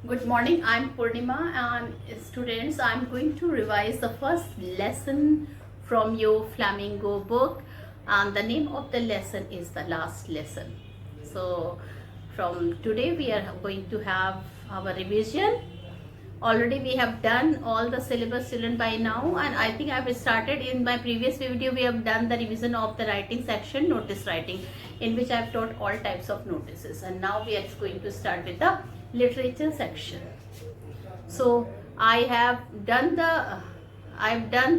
Good morning, I'm Purnima, and students, I'm going to revise the first lesson from your Flamingo book, and the name of the lesson is the last lesson. So from today we are going to have our revision. Already we have done all the syllabus student by now, and I think I have started in my previous video. We have done the revision of the writing section, notice writing, in which I have taught all types of notices, and now we are going to start with the literature section. So I've done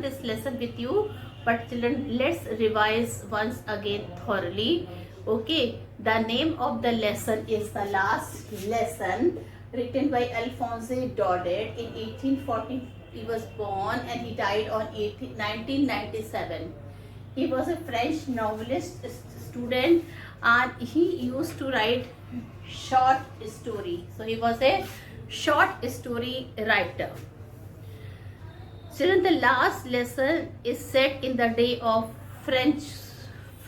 this lesson with you, but children, let's revise once again thoroughly. Okay, the name of the lesson is the last lesson, written by Alphonse Daudet in 1840. He was born and he died on 1997. He was a French novelist student, and he used to write short story. So he was a short story writer. Children, the last lesson is set in the day of French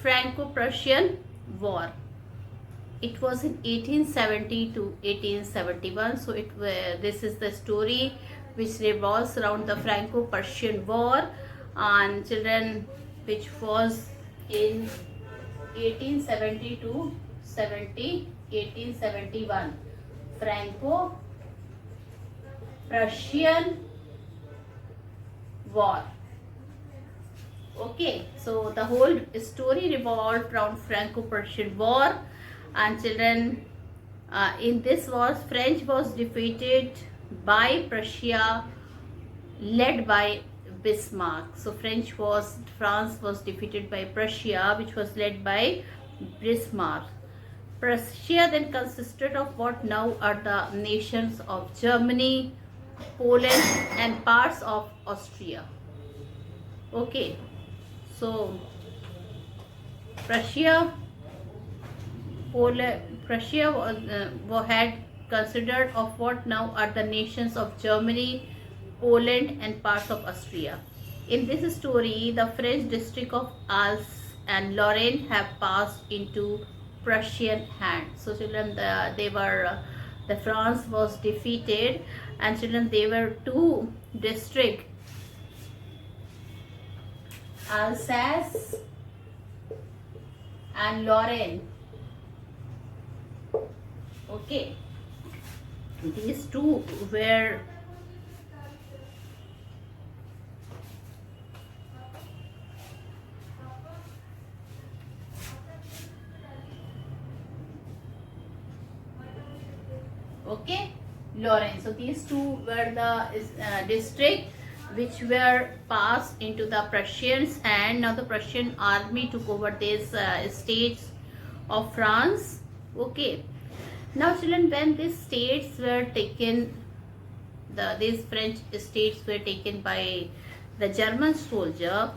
Franco-Prussian War. It was in 1870 to 1871. So this is the story which revolves around the Franco-Prussian War, and children, which was in 1870 to 1871. Franco-Prussian War. Okay, so the whole story revolved around Franco-Prussian War, and children, in this war, French was defeated by Prussia, led by Bismarck. So France was defeated by Prussia, which was led by Bismarck. Prussia then consisted of what now are the nations of Germany, Poland, and parts of Austria. Okay, so Prussia had considered of what now are the nations of Germany, Poland, and parts of Austria. In this story, the French district of Alsace and Lorraine have passed into Prussian hands. So children, the France was defeated, and children, there were two districts, Alsace and Lorraine. Okay, these two were Lorraine. So these two were the district which were passed into the Prussians, and now the Prussian army took over these states of France. Okay, now children, when these states were taken, these French states were taken by the German soldier,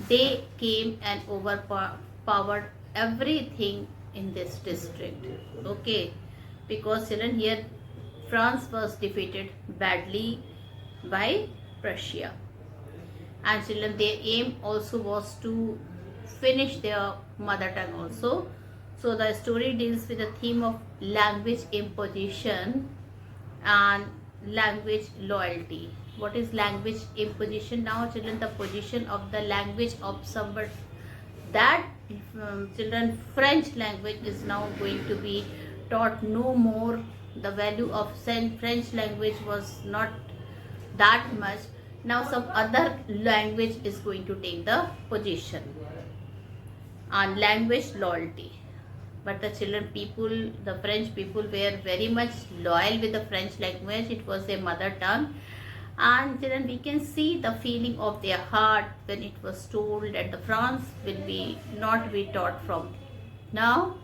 they came and overpowered everything in this district. Okay, because children, here France was defeated badly by Prussia, and children, their aim also was to finish their mother tongue also. So the story deals with the theme of language imposition and language loyalty. What is language imposition? Now children, the position of the language of somebody, that children, French language is now going to be taught no more. The value of French language was not that much. Now some other language is going to take the position, and language loyalty. But the the French people were very much loyal with the French language. It was their mother tongue, and then we can see the feeling of their heart when it was told that the France will not be taught from now,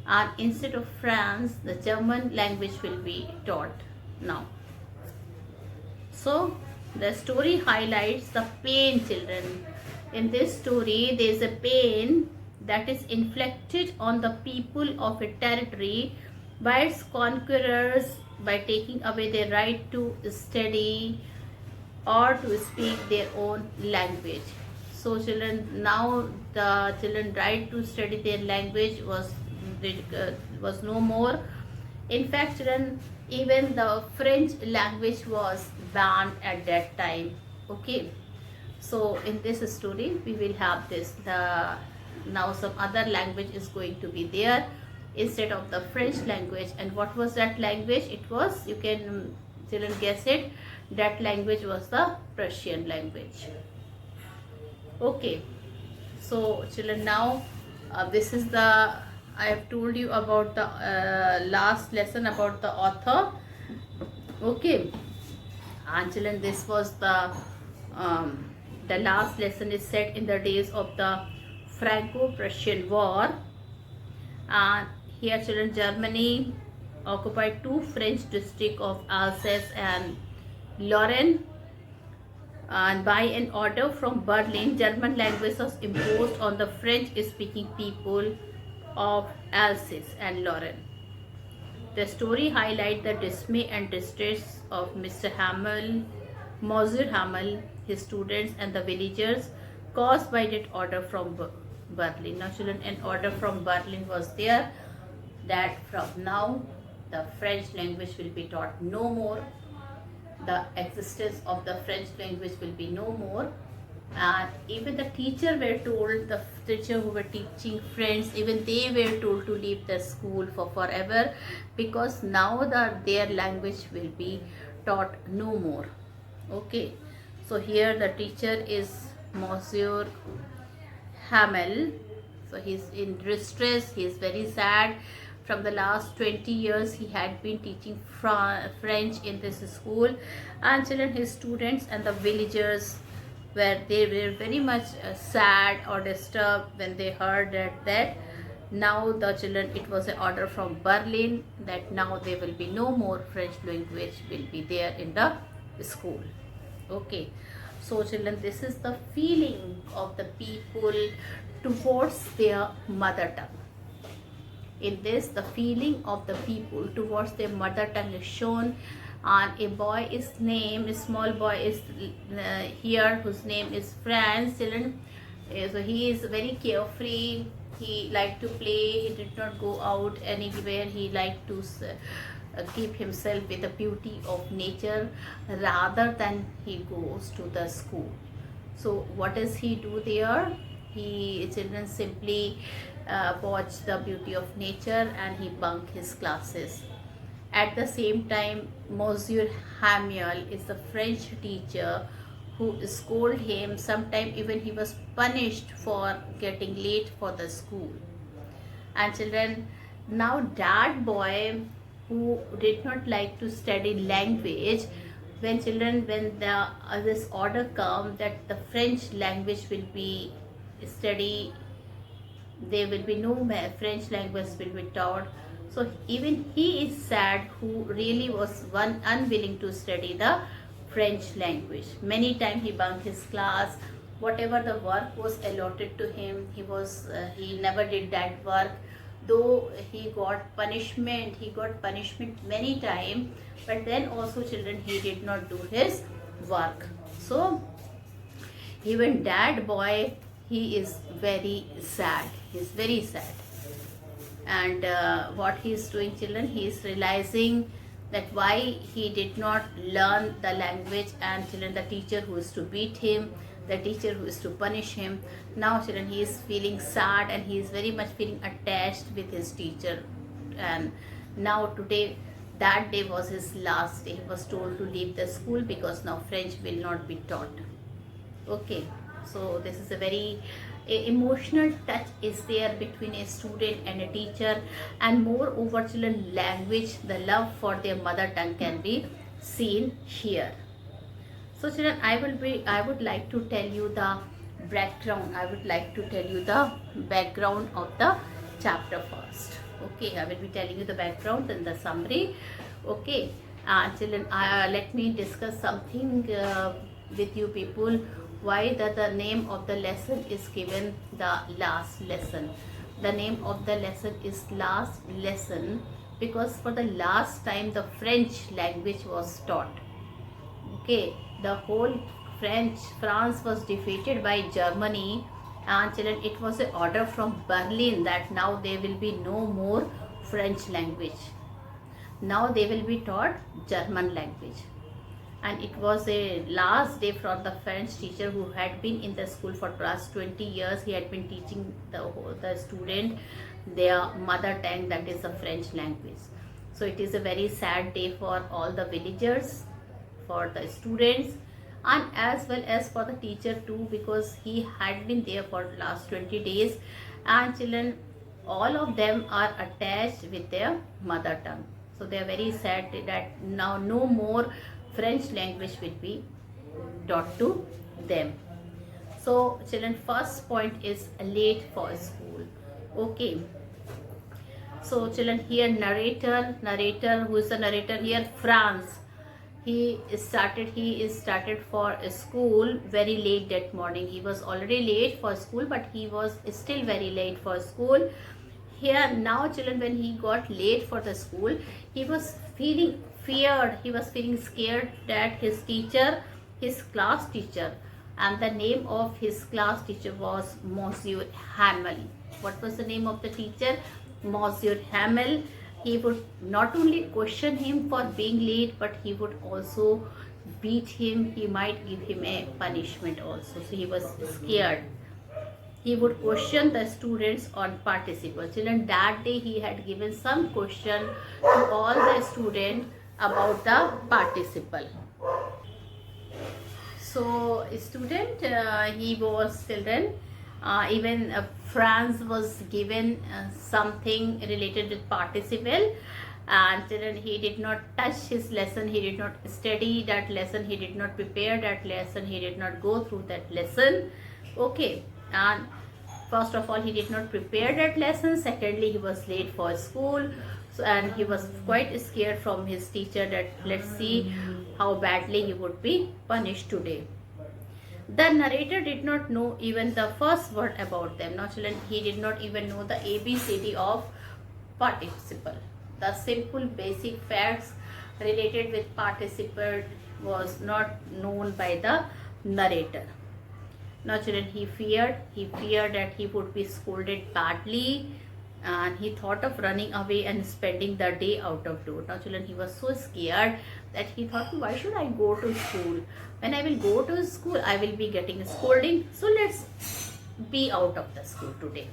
and instead of France, the German language will be taught now. So the story highlights the pain, children. In this story, there is a pain that is inflicted on the people of a territory by its conquerors by taking away their right to study or to speak their own language. So children, now the children right to study their language was no more. In fact, children, even the French language was banned at that time. Okay, so in this story we will have this, the now some other language is going to be there instead of the French language. And what was that language? It was, you can children guess it, that language was the Prussian language. Okay, so children, now this is the, I have told you about the last lesson about the author. Okay, and children, this was the last lesson is set in the days of the Franco-Prussian War. And here children, Germany occupied two French districts of Alsace and Lorraine, and by an order from Berlin, German language was imposed on the French-speaking people of Alsace and Lorraine. The story highlights the dismay and distress of Mr. Hamel, Monsieur Hamel, his students and the villagers caused by that order from Berlin. Now children, an order from Berlin was there that from now the French language will be taught no more. The existence of the French language will be no more. And even the teacher were told, the teacher who were teaching French, even they were told to leave the school for forever, because now their language will be taught no more. Okay, so here the teacher is Monsieur Hamel. So he's in distress, he is very sad. From the last 20 years he had been teaching French in this school, and children, his students and the villagers they were very much sad or disturbed when they heard that now the children, it was an order from Berlin that now there will be no more French language will be there in the school. Okay, so children, this is the feeling of the people towards their mother tongue. In this, the feeling of the people towards their mother tongue is shown. And a boy is named, a small boy is here whose name is Franz. Children, so he is very carefree, he liked to play, he did not go out anywhere, he liked to keep himself with the beauty of nature rather than he goes to the school. So what does he do there? Children simply watch the beauty of nature and he bunk his classes. At the same time, Monsieur Hamel is the French teacher who scolded him. Sometimes even he was punished for getting late for the school. And children, now that boy who did not like to study language, when this order come that the French language will be studied, there will be no French language will be taught. So even he is sad, who really was unwilling to study the French language. Many times he bunked his class. Whatever the work was allotted to him, he never did that work. Though he got punishment many times, but then also children, he did not do his work. So even that boy, he is very sad. He is very sad. And what he is doing, children, he is realizing that why he did not learn the language, and children, the teacher who is to beat him, the teacher who is to punish him. Now children, he is feeling sad and he is very much feeling attached with his teacher. And now today, that day was his last day. He was told to leave the school because now French will not be taught. Okay, so this is a very emotional touch is there between a student and a teacher. And moreover children, language, the love for their mother tongue can be seen here. So children, I would like to tell you the background. I would like to tell you the background of the chapter first. Okay, I will be telling you the background and the summary. Okay, children, let me discuss something with you people. Why the name of the lesson is given the last lesson. The name of the lesson is last lesson because for the last time the French language was taught. Okay, the whole France was defeated by Germany, and children, it was an order from Berlin that now there will be no more French language. Now they will be taught German language. And it was a last day for the French teacher who had been in the school for past 20 years. He had been teaching the student their mother tongue, that is the French language. So it is a very sad day for all the villagers, for the students, and as well as for the teacher too, because he had been there for last 20 days, and children, all of them are attached with their mother tongue. So they are very sad that now no more French language will be taught to them. So children, first point is late for school. Okay. So children, here narrator, who is the narrator here? Franz. He is started for school very late that morning. He was already late for school, but he was still very late for school. Here now children, when he got late for the school, he was feeling feared. He was feeling scared that his teacher, his class teacher, and the name of his class teacher was Monsieur Hamel. What was the name of the teacher? Monsieur Hamel. He would not only question him for being late, but he would also beat him. He might give him a punishment also. So he was scared. He would question the students on participle. Children, that day he had given some question to all the students about the participle. So student, he was children, even Franz was given something related with participle, and children, he did not touch his lesson, he did not study that lesson, he did not prepare that lesson, he did not go through that lesson. Okay, and first of all, he did not prepare that lesson. Secondly, he was late for school. So, and he was quite scared from his teacher that let's see how badly he would be punished today. The narrator did not know even the first word about them. Now children, he did not even know the ABCD of participle. The simple basic facts related with participle was not known by the narrator. Now children, he feared that he would be scolded badly, and he thought of running away and spending the day out of door. Now children, he was so scared that he thought, why should I go to school? When I will go to school, I will be getting a scolding. So let's be out of the school today.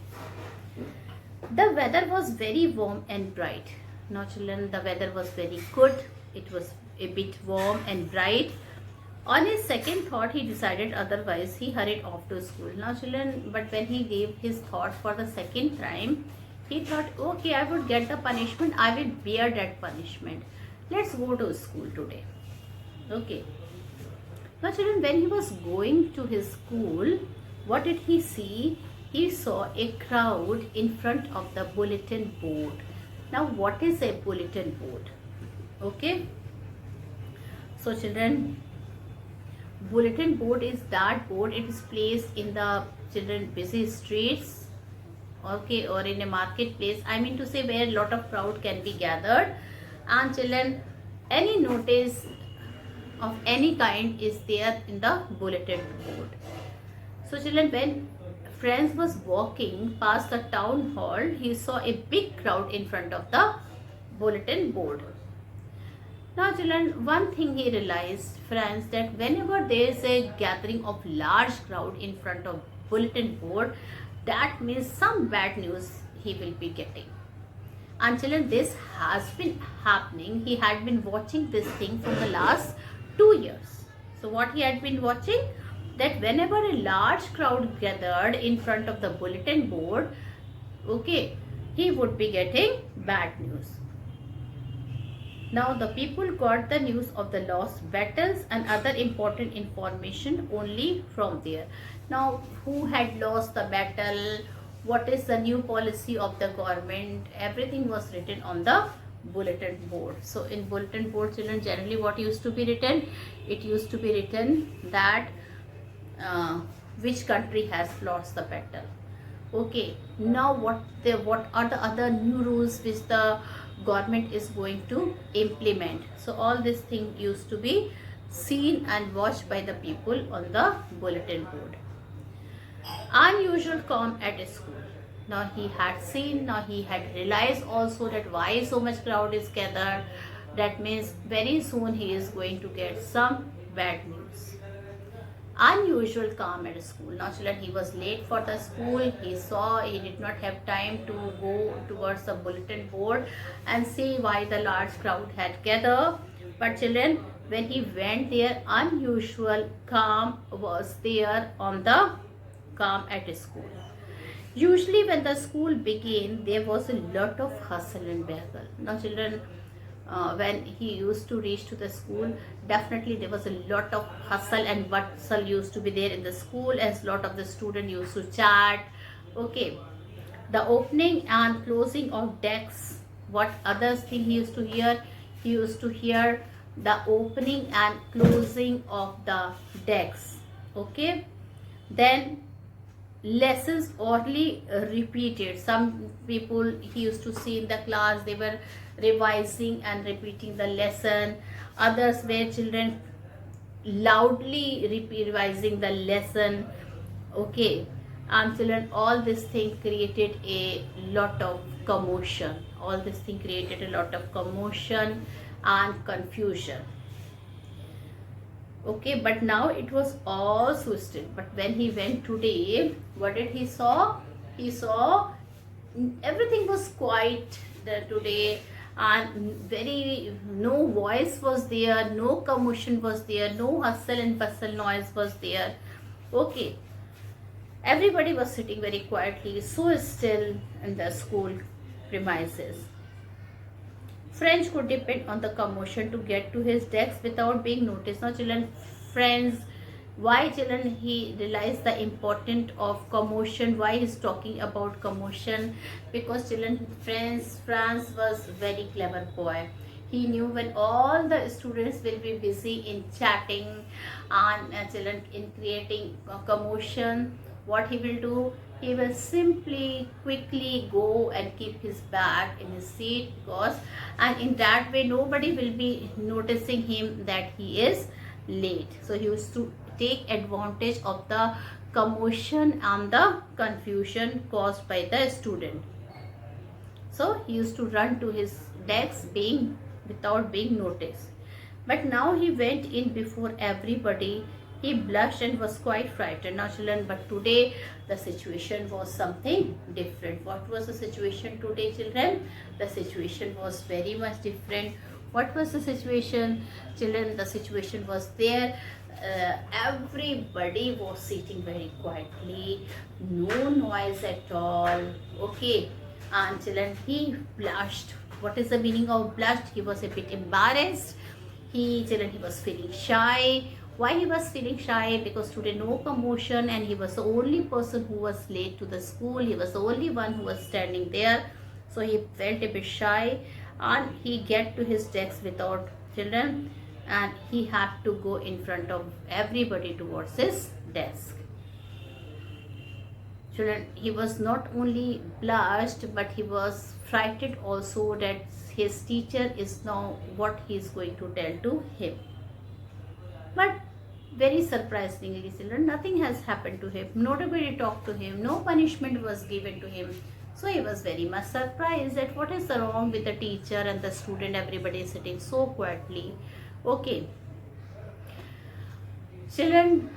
The weather was very warm and bright. Now children, the weather was very good. It was a bit warm and bright. On his second thought, he decided otherwise. He hurried off to school. Now children, but when he gave his thought for the second time, he thought, okay, I would get the punishment. I will bear that punishment. Let's go to school today. Okay. Now children, when he was going to his school, what did he see? He saw a crowd in front of the bulletin board. Now what is a bulletin board? Okay. So children, bulletin board is that board. It is placed in the children busy streets, okay, or in a marketplace. I mean to say, where a lot of crowd can be gathered, and children, any notice of any kind is there in the bulletin board. So children, when Franz was walking past the town hall, he saw a big crowd in front of the bulletin board. Now children, one thing he realized, Franz, that whenever there is a gathering of large crowd in front of bulletin board, that means some bad news he will be getting. And children, this has been happening. He had been watching this thing for the last 2 years. So what he had been watching, that whenever a large crowd gathered in front of the bulletin board, okay, he would be getting bad news. Now the people got the news of the lost battles and other important information only from there. Now who had lost the battle, what is the new policy of the government, everything was written on the bulletin board. So in bulletin board, children, generally what used to be written? It used to be written that which country has lost the battle. Okay, now what are the other new rules which the government is going to implement? So all this thing used to be seen and watched by the people on the bulletin board. Unusual calm at school. Now he had seen, now he had realized also that why so much crowd is gathered. That means very soon he is going to get some bad news. Unusual calm at school. Now children, he was late for the school. He saw he did not have time to go towards the bulletin board and see why the large crowd had gathered. But children, when he went there, unusual calm was there on the calm at school. Usually when the school began, there was a lot of hustle and bustle. Now children, when he used to reach to the school, definitely there was a lot of hustle and bustle used to be there in the school, as lot of the student used to chat. Okay, the opening and closing of desks. What other thing he used to hear? He used to hear the opening and closing of the desks. Okay, then lessons orally repeated. Some people he used to see in the class, they were revising and repeating the lesson. Others were children loudly revising the lesson. Okay, and children, all this thing created a lot of commotion. All this thing created a lot of commotion and confusion. Okay, but now it was all so still. But when he went today, what did he saw? He saw everything was quiet today, and very no voice was there, no commotion was there, no hustle and bustle noise was there. Okay, everybody was sitting very quietly, so still in the school premises. French could depend on the commotion to get to his desk without being noticed. Now children, friends, why children he realized the importance of commotion? Why he's talking about commotion? Because children, France was very clever boy. He knew when all the students will be busy in chatting and children in creating commotion, what he will do? He will simply quickly go and keep his bag in his seat, because and in that way nobody will be noticing him that he is late. So he used to take advantage of the commotion and the confusion caused by the student. So he used to run to his desk without being noticed. But now he went in before everybody. He blushed and was quite frightened. Now children, but today the situation was something different. What was the situation today, children? The situation was very much different. What was the situation, children? The situation was there. Everybody was sitting very quietly, no noise at all. Okay, and children, he blushed. What is the meaning of blushed? He was a bit embarrassed. Children, he was feeling shy. Why he was feeling shy? Because today no commotion and he was the only person who was late to the school. He was the only one who was standing there. So he felt a bit shy, and he get to his desk without children, and he had to go in front of everybody towards his desk. Children, he was not only blushed, but he was frightened also that his teacher is now what he is going to tell to him. But very surprisingly, children, nothing has happened to him. Nobody talked to him. No punishment was given to him. So he was very much surprised that what is wrong with the teacher and the student. Everybody is sitting so quietly. Okay. Children,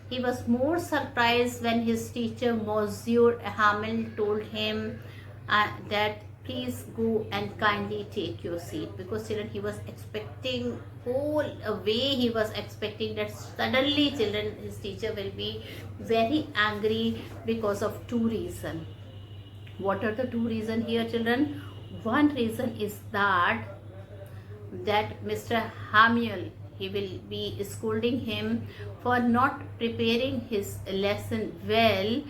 he was more surprised when his teacher, Monsieur Hamel, told him that please go and kindly take your seat. Because children, he was expecting whole way, he was expecting that suddenly children, his teacher will be very angry because of two reasons. What are the two reasons here, children? One reason is that Mr. Hamiel, he will be scolding him for not preparing his lesson well.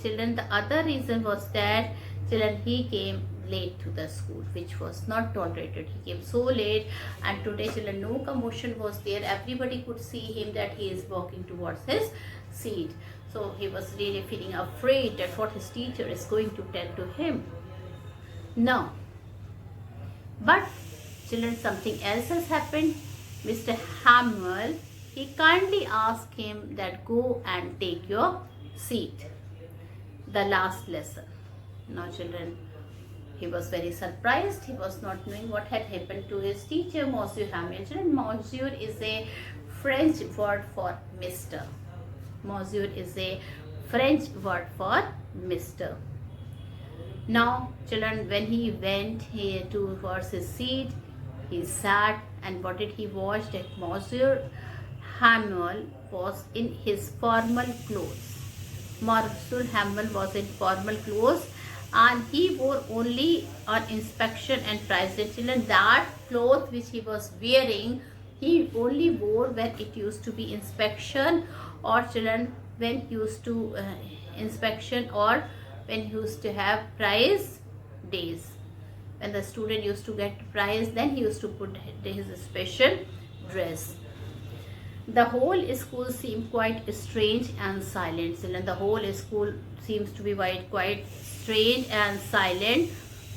Children, the other reason was that children, he came late to the school, which was not tolerated. He came so late, and today children, no commotion was there. Everybody could see him that he is walking towards his seat. So he was really feeling afraid that what his teacher is going to tell to him. Now, but children, something else has happened. Mr. Hamel, he kindly asked him that go and take your seat. the last lesson. Now children, he was very surprised. He was not knowing what had happened to his teacher, Monsieur Hamilton. Monsieur is a French word for Mr. Monsieur is a French word for Mr. Now children, when he went towards his seat, he sat, and what did he watch? That Monsieur Hamel was in his formal clothes. Monsieur Hamel was in formal clothes, and he wore only on inspection and prize. Children, that cloth which he was wearing, he only wore when it used to be inspection, or children, when he used to inspection, or when he used to have prize days. When the student used to get prize, then he used to put his special dress. The whole school seemed quite strange and silent. Children, the whole school seems to be quite strange and silent.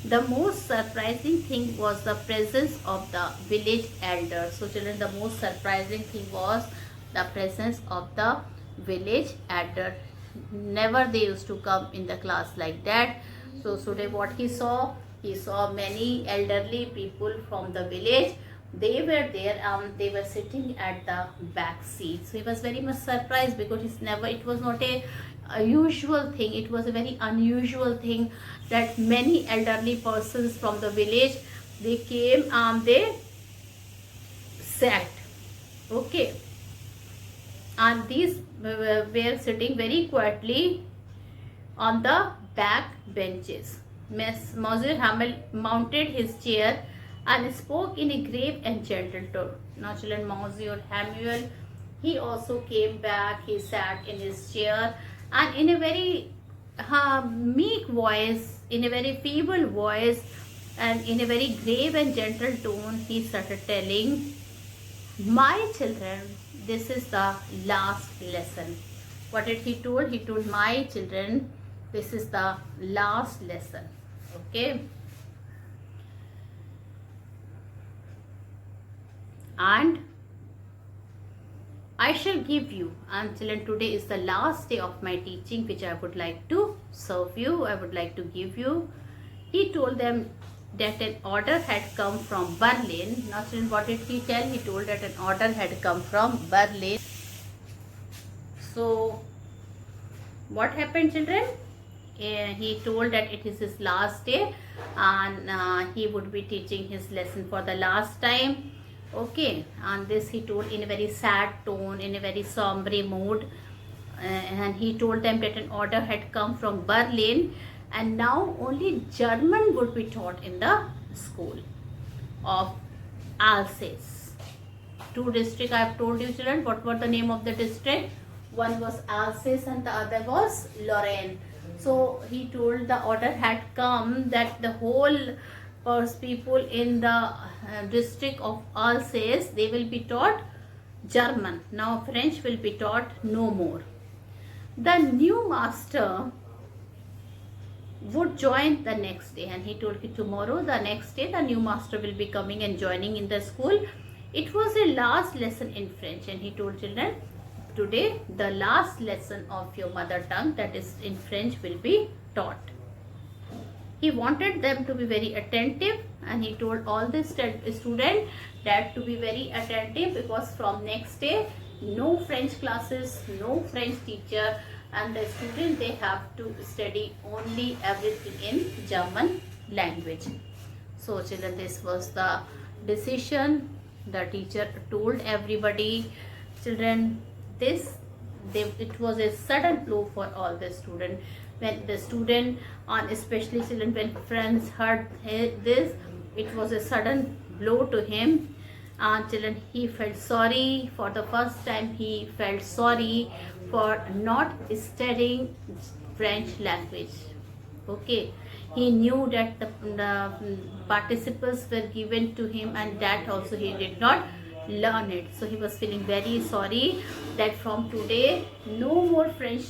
The most surprising thing was the presence of the village elder. So children, the most surprising thing was the presence of the village elder. Never they used to come in the class like that. So today what he saw many elderly people from the village. They were there, they were sitting at the back seat. So he was very much surprised, because it was not a usual thing. It was a very unusual thing that many elderly persons from the village, they came and they sat. Okay. And these were sitting very quietly on the back benches. Monsieur Hamel mounted his chair and spoke in a grave and gentle tone. Now children, Monsieur Hamel, he also came back. He sat in his chair, and in a very meek voice, in a very feeble voice, and in a very grave and gentle tone, he started telling, "My children, this is the last lesson." What did he told? He told, "My children, this is the last lesson." Okay. And I shall give you, and children, today is the last day of my teaching, which I would like to serve you, I would like to give you. He told them that an order had come from Berlin. Now children, what did he tell? He told that an order had come from Berlin. So what happened, children? He told that it is his last day, and he would be teaching his lesson for the last time. Okay, and this he told in a very sad tone, in a very sombre mood, and he told them that an order had come from Berlin, and now only German would be taught in the school of Alsace. Two districts I have told you, children. What were the name of the district? One was Alsace and the other was Lorraine. So he told the order had come that the whole people in the district of Alsace, they will be taught German. Now French will be taught no more. The new master would join the next day, and he told me tomorrow, the next day, the new master will be coming and joining in the school. It was a last lesson in French, and he told children, today the last lesson of your mother tongue, that is in French, will be taught. He wanted them to be very attentive, and he told all the students that to be very attentive, because from next day no French classes, no French teacher, and the student, they have to study only everything in German language. So children, this was the decision. The teacher told everybody. Children, it was a sudden blow for all the students. When the student, and especially children, when friends heard this, it was a sudden blow to him. And children, he felt sorry. For the first time, he felt sorry for not studying French language. Okay, he knew that the participles were given to him, and that also he did not learn it. So he was feeling very sorry that from today no more French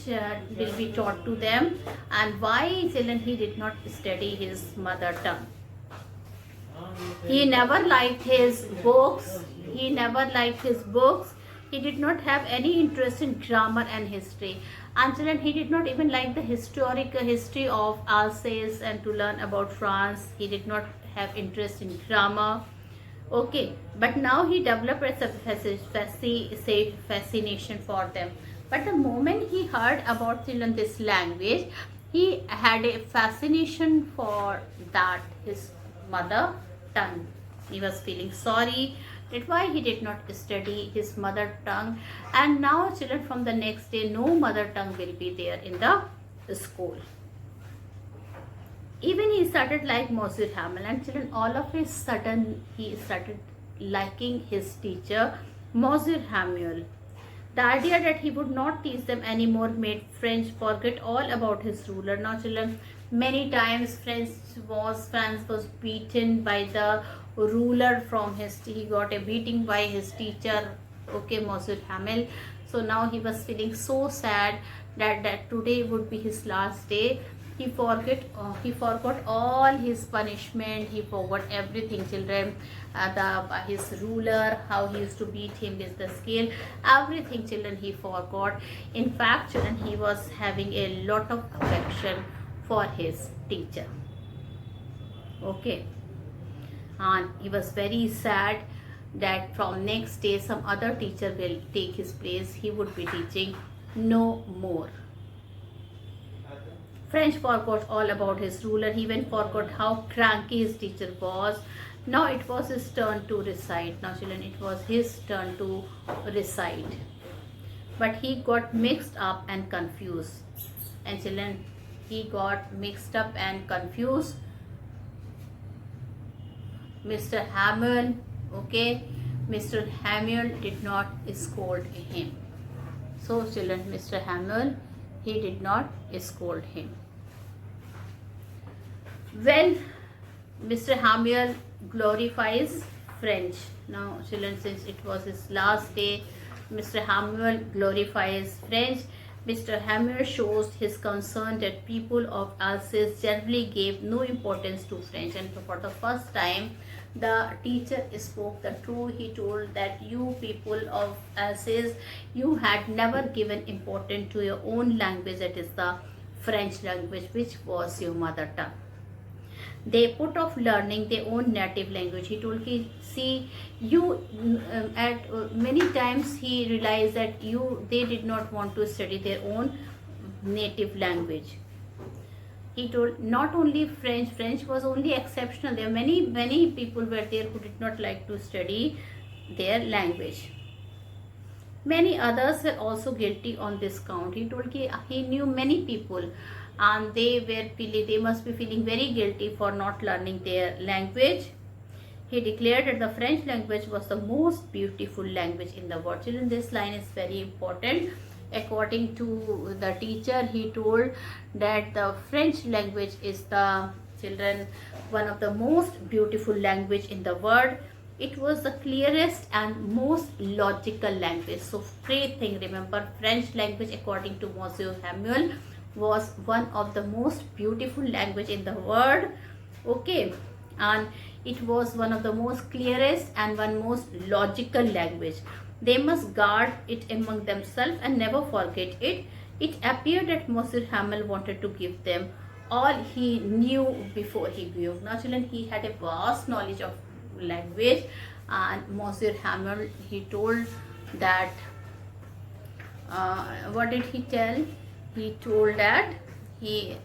will be taught to them. And why, children, he did not study his mother tongue. He never liked his books. He never liked his books. He did not have any interest in grammar and history. And children, he did not even like the history of Alsace and to learn about France. He did not have interest in grammar. Okay, but now he developed a fascination for them. But the moment he heard about children this language, he had a fascination for that his mother tongue. He was feeling sorry that why he did not study his mother tongue, and now children, from the next day no mother tongue will be there in the school. Even he started like Monsieur Hamel, and children, all of a sudden he started liking his teacher Monsieur Hamel. The idea that he would not teach them anymore made French forget all about his ruler. Now children, many times France was beaten by the ruler from he got a beating by his teacher, okay, Monsieur Hamel. So now he was feeling so sad that today would be his last day. He forgot all his punishment. He forgot everything, children. His ruler, how he used to beat him with the scale, everything, children, he forgot. In fact, children, he was having a lot of affection for his teacher. Okay, and he was very sad that from next day some other teacher will take his place. He would be teaching no more. French forgot all about his ruler. He even forgot how cranky his teacher was. Now it was his turn to recite. Now children, it was his turn to recite. But he got mixed up and confused. And children, he got mixed up and confused. Mr. Hamel, okay, Mr. Hamel did not scold him. So children, Mr. Hamel, he did not scold him. Well, Mr. Hamel glorifies French. Now children, since it was his last day, Mr. Hamel glorifies French. Mr. Hamel shows his concern that people of Alsace generally gave no importance to French, and for the first time the teacher spoke the truth. He told that you people of Alsace, you had never given importance to your own language, that is the French language, which was your mother tongue. They put off learning their own native language. He told, see, you at many times he realized that they did not want to study their own native language. He told not only French was only exceptional. There are many people were there who did not like to study their language. Many others were also guilty on this count. He told he knew many people, and they must be feeling very guilty for not learning their language. He declared that the French language was the most beautiful language in the world. Children, this line is very important. According to the teacher, he told that the French language is one of the most beautiful language in the world. It was the clearest and most logical language. So great thing, remember, French language according to Monsieur Hamel was one of the most beautiful language in the world. Okay, and it was one of the most clearest and one most logical language. They must guard it among themselves and never forget it. It appeared that Monsieur Hamel wanted to give them all he knew before he grew. Now children, he had a vast knowledge of language, and Monsieur Hamel, he told that what did he tell? He told that he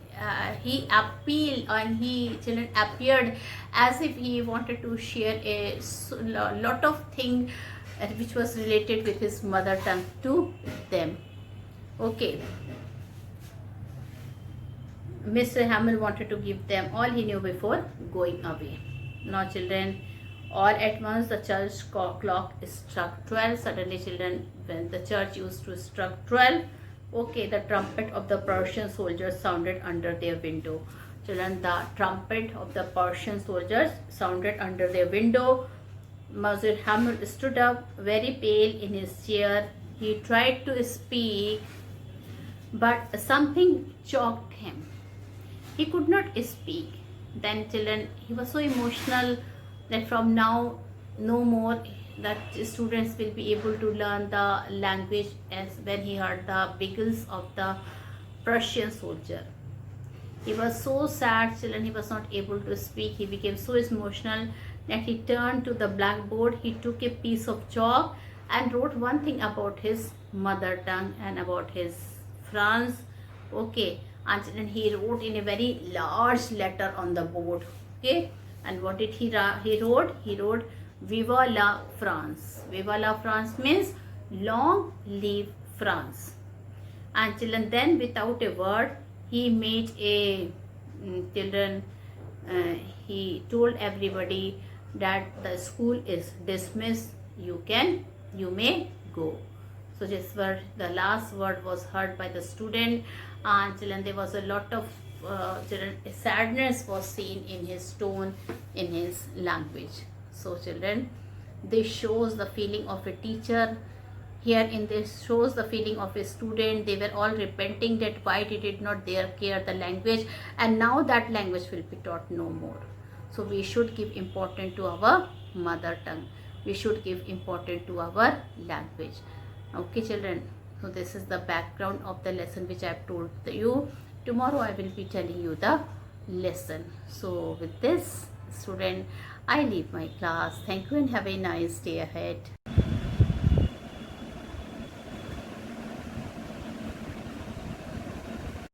appealed, and children appeared as if he wanted to share a lot of things which was related with his mother tongue to them. Okay, Mr. Hamel wanted to give them all he knew before going away. Now children, all at once the church clock struck 12. Suddenly children, when the church used to struck 12, okay, the trumpet of the Persian soldiers sounded under their window. Children, the trumpet of the Persian soldiers sounded under their window. Monsieur Hamel stood up, very pale in his chair. He tried to speak, but something choked him. He could not speak. Then children, he was so emotional that from now no more that students will be able to learn the language as when he heard the beagles of the Prussian soldier. He was so sad, children, he was not able to speak. He became so emotional that he turned to the blackboard. He took a piece of chalk and wrote one thing about his mother tongue and about his France. Okay, and then he wrote in a very large letter on the board. Okay, and what did he wrote? He wrote, "Viva la France." Viva la France means long live France. And children, then without a word, he made a children. He told everybody that the school is dismissed. You may go. So this word, the last word was heard by the student, and children, there was a lot of children, sadness was seen in his tone, in his language. So children, this shows the feeling of a teacher. Here in this shows the feeling of a student. They were all repenting that why they did not dare care the language, and now that language will be taught no more. So we should give importance to our mother tongue. We should give importance to our language. Okay children, so this is the background of the lesson which I have told you. Tomorrow I will be telling you the lesson. So with this, student, I leave my class. Thank you and have a nice day ahead.